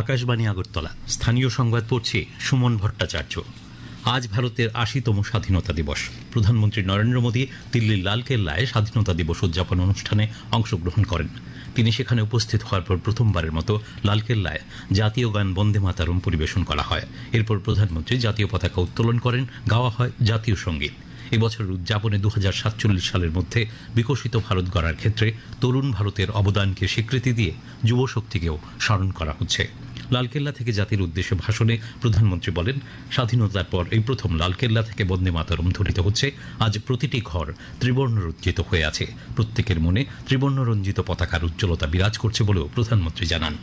আকাশবাণী আগরতলা। স্থানীয় সংবাদ পড়ছে সুমন ভট্টাচার্য। আজ ভারতের ৮০তম স্বাধীনতা দিবস। প্রধানমন্ত্রী নরেন্দ্র মোদী দিল্লির লালকেল্লায় স্বাধীনতা দিবস উদযাপন অনুষ্ঠানে অংশগ্রহণ করেন। তিনি সেখানে উপস্থিত হওয়ার পর প্রথমবারের মতো লালকেল্লায় জাতীয় গান বন্দে মাতরম পরিবেশন করা হয়। এরপর প্রধানমন্ত্রী জাতীয় পতাকা উত্তোলন করেন, গাওয়া হয় জাতীয় সঙ্গীত। এবছরের উদযাপনে ২০৪৭ সালের মধ্যে বিকশিত ভারত গড়ার ক্ষেত্রে তরুণ ভারতের অবদানকে স্বীকৃতি দিয়ে যুব শক্তিকেও স্মরণ করা হচ্ছে। লালকেল্লা থেকে জাতির উদ্দেশ্যে ভাষণে প্রধানমন্ত্রী বলেন, স্বাধীনতার পর এই প্রথম লালকেল্লা থেকে বন্দে মাতরম ধ্বনিত হচ্ছে। আজ প্রতিটি ঘর ত্রিবর্ণরঞ্জিত হয়ে আছে, প্রত্যেকের মনে ত্রিবর্ণরঞ্জিত পতাকার উজ্জ্বলতা বিরাজ করছে বলেও প্রধানমন্ত্রী জানান।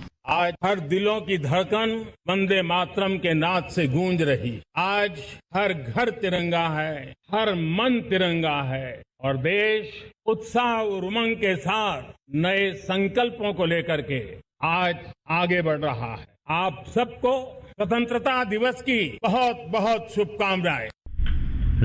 आज हर दिलों की धड़कन वंदे मातरम के नाद से गूंज रही। आज हर घर तिरंगा है, हर मन तिरंगा है और देश उत्साह और उमंग के साथ नए संकल्पों को लेकर के आज आगे बढ़ रहा है। आप सबको स्वतंत्रता दिवस की बहुत बहुत शुभकामनाएं।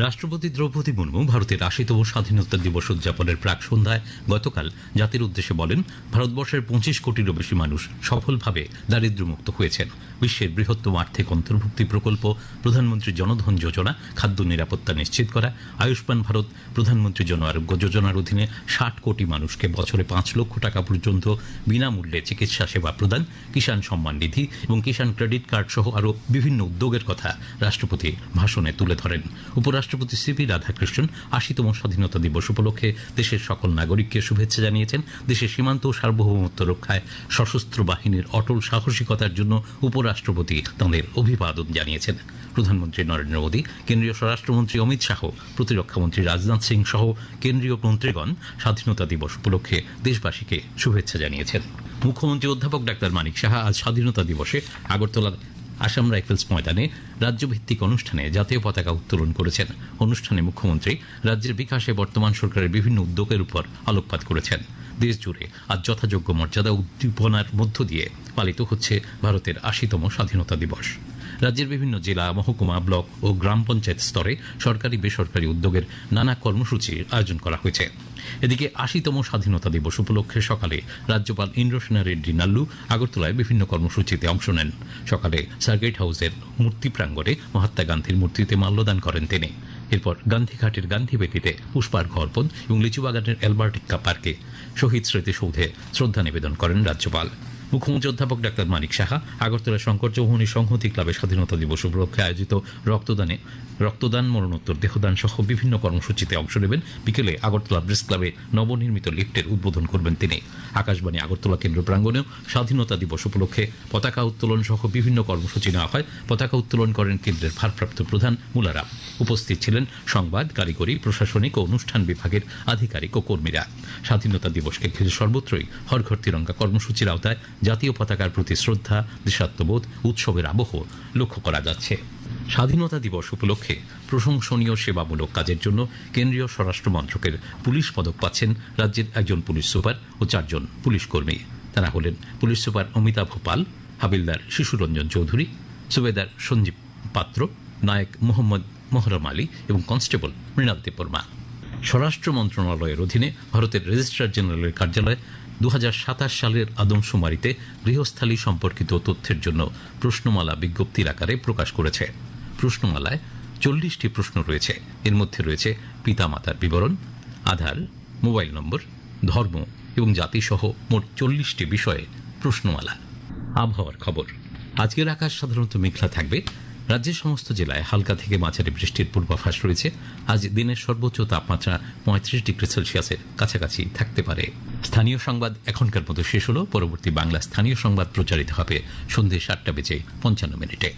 রাষ্ট্রপতি দ্রৌপদী মুর্মু ভারতের ৮০তম স্বাধীনতা দিবস উদযাপনের প্রাক সন্ধ্যায় গতকাল জাতির উদ্দেশ্যে বলেন, ভারতবর্ষের ২৫ কোটিরও বেশি মানুষ সফলভাবে দারিদ্র্যমুক্ত হয়েছেন। বিশ্বের বৃহত্তম আর্থিক অন্তর্ভুক্তি প্রকল্প প্রধানমন্ত্রী জনধন যোজনা, খাদ্য নিরাপত্তা নিশ্চিত করা, আয়ুষ্মান ভারত, প্রধানমন্ত্রী জন আরোগ্য যোজনার অধীনে ৬০ কোটি মানুষকে বছরে ৫ লক্ষ টাকা পর্যন্ত বিনামূল্যে চিকিৎসা সেবা প্রদান, কিষাণ সম্মান নিধি এবং কিষাণ ক্রেডিট কার্ড সহ আরও বিভিন্ন উদ্যোগের কথা রাষ্ট্রপতি ভাষণে তুলে ধরেন। উপরাষ্ট্রপতি সিপি রাধাকৃষ্ণন ৮০তম স্বাধীনতা দিবস উপলক্ষে দেশের সকল নাগরিককে শুভেচ্ছা জানিয়েছেন। দেশের সীমান্ত ও সার্বভৌমত্ব রক্ষায় সশস্ত্র বাহিনীর অটল সাহসিকতার জন্য উপরাষ্ট্রপতি তাঁদের অভিবাদন জানিয়েছেন। প্রধানমন্ত্রী নরেন্দ্র মোদী, কেন্দ্রীয় স্বরাষ্ট্রমন্ত্রী অমিত শাহ, প্রতিরক্ষামন্ত্রী রাজনাথ সিং সহ কেন্দ্রীয় মন্ত্রীগণ স্বাধীনতা দিবস উপলক্ষে দেশবাসীকে শুভেচ্ছা জানিয়েছেন। মুখ্যমন্ত্রী অধ্যাপক ডাক্তার মানিক সাহা আজ স্বাধীনতা দিবসে আগরতলার আসাম রাইফেলস ময়দানে রাজ্যভিত্তিক অনুষ্ঠানে জাতীয় পতাকা উত্তোলন করেছেন। অনুষ্ঠানে মুখ্যমন্ত্রী রাজ্যের বিকাশে বর্তমান সরকারের বিভিন্ন উদ্যোগের উপর আলোকপাত করেছেন। দেশ জুড়ে আজ যথাযোগ্য মর্যাদা উদ্দীপনার মধ্য দিয়ে পালিত হচ্ছে ভারতের ৮০তম স্বাধীনতা দিবস। রাজ্যের বিভিন্ন জেলা, মহকুমা, ব্লক ও গ্রাম পঞ্চায়েত স্তরে সরকারি বেসরকারি উদ্যোগের নানা কর্মসূচির আয়োজন করা হয়েছে। এদিকে ৮০তম স্বাধীনতা দিবস উপলক্ষে সকালে রাজ্যপাল ইন্দ্রসেনা রেড্ডি নাল্লু আগরতলায় বিভিন্ন কর্মসূচিতে অংশ নেন। সকালে সার্কিট হাউসের মূর্তি প্রাঙ্গণে মহাত্মা গান্ধীর মূর্তিতে মাল্যদান করেন তিনি। এরপর গান্ধীঘাটের গান্ধী বেদিতে পুষ্পার্ঘ্য অর্পণ এবং লিচুবাগানের অ্যালবার্টিকা পার্কে শহীদ স্মৃতিসৌধে শ্রদ্ধা নিবেদন করেন রাজ্যপাল। মুখ্যমন্ত্রী অধ্যাপক ডাক্তার মানিক সাহা আগরতলা শঙ্কর চৌমুহনী সংহতি ক্লাবে স্বাধীনতা দিবস উপলক্ষে আয়োজিত রক্তদান, মরণোত্তর দেহদান সহ বিভিন্ন কর্মসূচিতে অংশ নেবেন। বিকেলে আগরতলা প্রেস ক্লাবে নবনির্মিত লিফটের উদ্বোধন করবেন তিনি। আকাশবাণী আগরতলা কেন্দ্র প্রাঙ্গণেও স্বাধীনতা দিবস উপলক্ষে পতাকা উত্তোলন সহ বিভিন্ন কর্মসূচি নেওয়া হয়। পতাকা উত্তোলন করেন কেন্দ্রের ভারপ্রাপ্ত প্রধান মুলারাম। উপস্থিত ছিলেন সংবাদ, কারিগরি, প্রশাসনিক ও অনুষ্ঠান বিভাগের আধিকারিক ও কর্মীরা। স্বাধীনতা দিবসকে ঘিরে সর্বত্রই হর ঘর তিরঙ্গা কর্মসূচির আওতায় জাতীয় পতাকার প্রতি শ্রদ্ধা, দেশাত্মবোধ, উৎসবের আবহ লক্ষ্য করা যাচ্ছে। স্বাধীনতা দিবস উপলক্ষে প্রশংসনীয় সেবামূলক কাজের জন্য কেন্দ্রীয় স্বরাষ্ট্র মন্ত্রকের পুলিশ পদক পাচ্ছেন রাজ্যের একজন পুলিশ সুপার ও ৪ জন পুলিশ কর্মী। তারা হলেন পুলিশ সুপার অমিতাভ পাল, হাবিলদার শিশুরঞ্জন চৌধুরী, সুবেদার সঞ্জীব পাত্র, নায়ক মোহাম্মদ মোহরম আলী এবং কনস্টেবল মৃণাল দেববর্মা। স্বরাষ্ট্র মন্ত্রণালয়ের অধীনে ভারতের রেজিস্ট্রার জেনারেলের কার্যালয় ২০২৭ সালের আদমশুমারিতে গৃহস্থালী সম্পর্কিত তথ্যের জন্য প্রশ্নমালা বিজ্ঞপ্তির আকারে প্রকাশ করেছে। প্রশ্নমালায় ৪০টি প্রশ্ন রয়েছে। এর মধ্যে রয়েছে পিতামাতার বিবরণ, আধার, মোবাইল নম্বর, ধর্ম এবং জাতি সহ মোট ৪০টি বিষয়ে প্রশ্নমালা। আবহাওয়ার খবর। আজকের আকাশ সাধারণত মেঘলা থাকবে। রাজ্যের সমস্ত জেলায় হালকা থেকে মাঝারি বৃষ্টির পূর্বাভাস রয়েছে। আজ দিনের সর্বোচ্চ তাপমাত্রা ৩৫ ডিগ্রি সেলসিয়াসের কাছাকাছি থাকতে পারে। স্থানীয় সংবাদ এখনকার মতো শেষ হলো। পরবর্তী বাংলা স্থানীয় সংবাদ প্রচারিত হবে সন্ধ্যে ৭টা বেজে ৫৫ মিনিটে।